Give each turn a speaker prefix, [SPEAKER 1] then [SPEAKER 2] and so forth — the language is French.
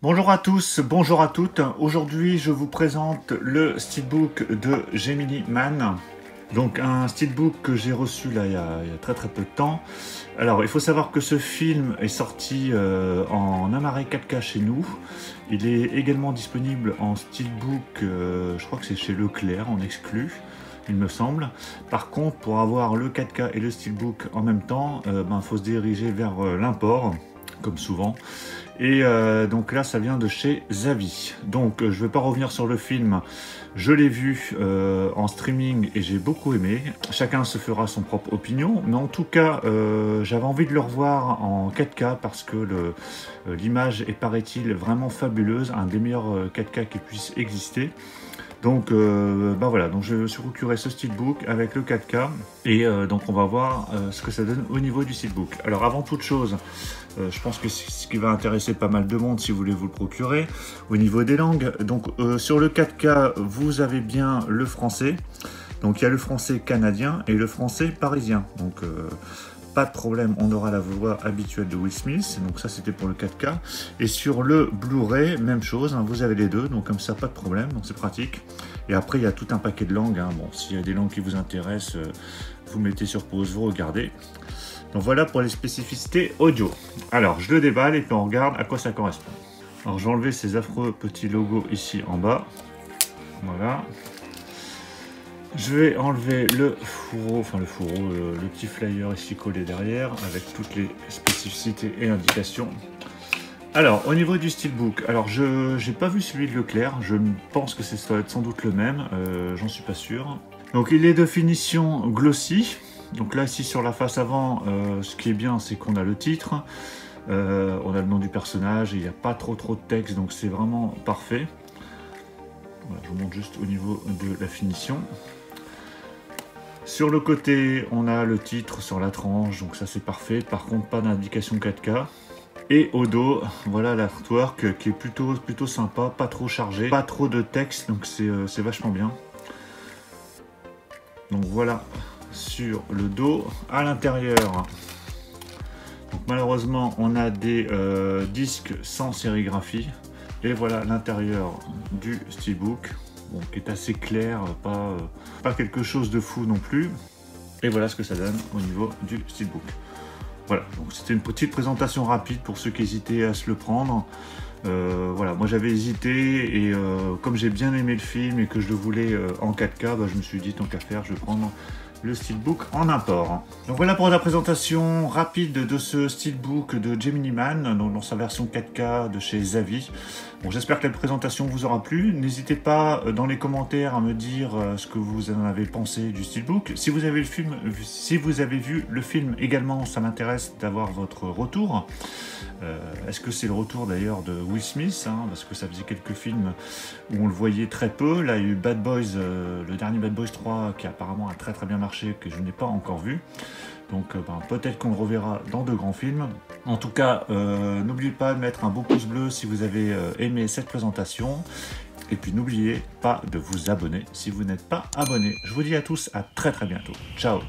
[SPEAKER 1] Bonjour à tous, bonjour à toutes. Aujourd'hui, je vous présente le steelbook de Gemini Man. Donc un steelbook que j'ai reçu là il y a très peu de temps. Alors il faut savoir que ce film est sorti en amarré 4K chez nous. Il est également disponible en steelbook, je crois que c'est chez Leclerc en exclu, il me semble. Par contre, pour avoir le 4K et le steelbook en même temps, faut se diriger vers l'import, comme souvent. Et donc là, ça vient de chez Zavvi. Donc je ne vais pas revenir sur le film. Je l'ai vu en streaming et j'ai beaucoup aimé. Chacun se fera son propre opinion. Mais en tout cas, j'avais envie de le revoir en 4K parce que l'image est, paraît-il, vraiment fabuleuse. Un des meilleurs 4K qui puisse exister. Donc voilà, donc je me suis procuré ce steelbook avec le 4K et donc on va voir ce que ça donne au niveau du steelbook. Alors avant toute chose, je pense que c'est ce qui va intéresser pas mal de monde si vous voulez vous le procurer. Au niveau des langues, donc sur le 4K, vous avez bien le français. Donc il y a le français canadien et le français parisien. Donc pas de problème, on aura la voix habituelle de Will Smith, donc ça c'était pour le 4K. Et sur le Blu-ray, même chose, hein, vous avez les deux, donc comme ça pas de problème, donc c'est pratique. Et après il y a tout un paquet de langues, hein. Bon, s'il y a des langues qui vous intéressent, vous mettez sur pause, vous regardez. Donc voilà pour les spécificités audio. Alors je le déballe et puis on regarde à quoi ça correspond. Alors je vais enlever ces affreux petits logos ici en bas, voilà. Je vais enlever le fourreau, le petit flyer ici collé derrière avec toutes les spécificités et indications. Alors au niveau du steelbook, alors je n'ai pas vu celui de Leclerc, je pense que ça doit être sans doute le même, j'en suis pas sûr. Donc il est de finition glossy, donc là ici sur la face avant, ce qui est bien c'est qu'on a le titre, on a le nom du personnage, et il n'y a pas trop de texte, donc c'est vraiment parfait. Voilà, je vous montre juste au niveau de la finition. Sur le côté, on a le titre sur la tranche, donc ça c'est parfait. Par contre, pas d'indication 4K. Et au dos, voilà l'artwork qui est plutôt sympa, pas trop chargé, pas trop de texte, donc c'est vachement bien. Donc voilà sur le dos. À l'intérieur, malheureusement, on a des disques sans sérigraphie. Et voilà l'intérieur du steelbook. Bon, qui est assez clair, pas quelque chose de fou non plus. Et voilà ce que ça donne au niveau du steelbook. Voilà, donc c'était une petite présentation rapide pour ceux qui hésitaient à se le prendre. Voilà, moi j'avais hésité et comme j'ai bien aimé le film et que je le voulais en 4K, je me suis dit tant qu'à faire, je vais prendre le steelbook en import. Donc voilà pour la présentation rapide de ce steelbook de Gemini Man, donc dans sa version 4K de chez Zavvi. Bon, j'espère que la présentation vous aura plu. N'hésitez pas dans les commentaires à me dire ce que vous en avez pensé du steelbook. Si vous avez vu le film également, ça m'intéresse d'avoir votre retour. Est-ce que c'est le retour d'ailleurs de Will Smith, hein, parce que ça faisait quelques films où on le voyait très peu. Là il y a eu Bad Boys, le dernier Bad Boys 3 qui apparemment a très bien marché, que je n'ai pas encore vu. Donc peut-être qu'on le reverra dans de grands films. En tout cas, n'oubliez pas de mettre un beau pouce bleu si vous avez aimé cette présentation. Et puis n'oubliez pas de vous abonner si vous n'êtes pas abonné. Je vous dis à tous à très bientôt. Ciao!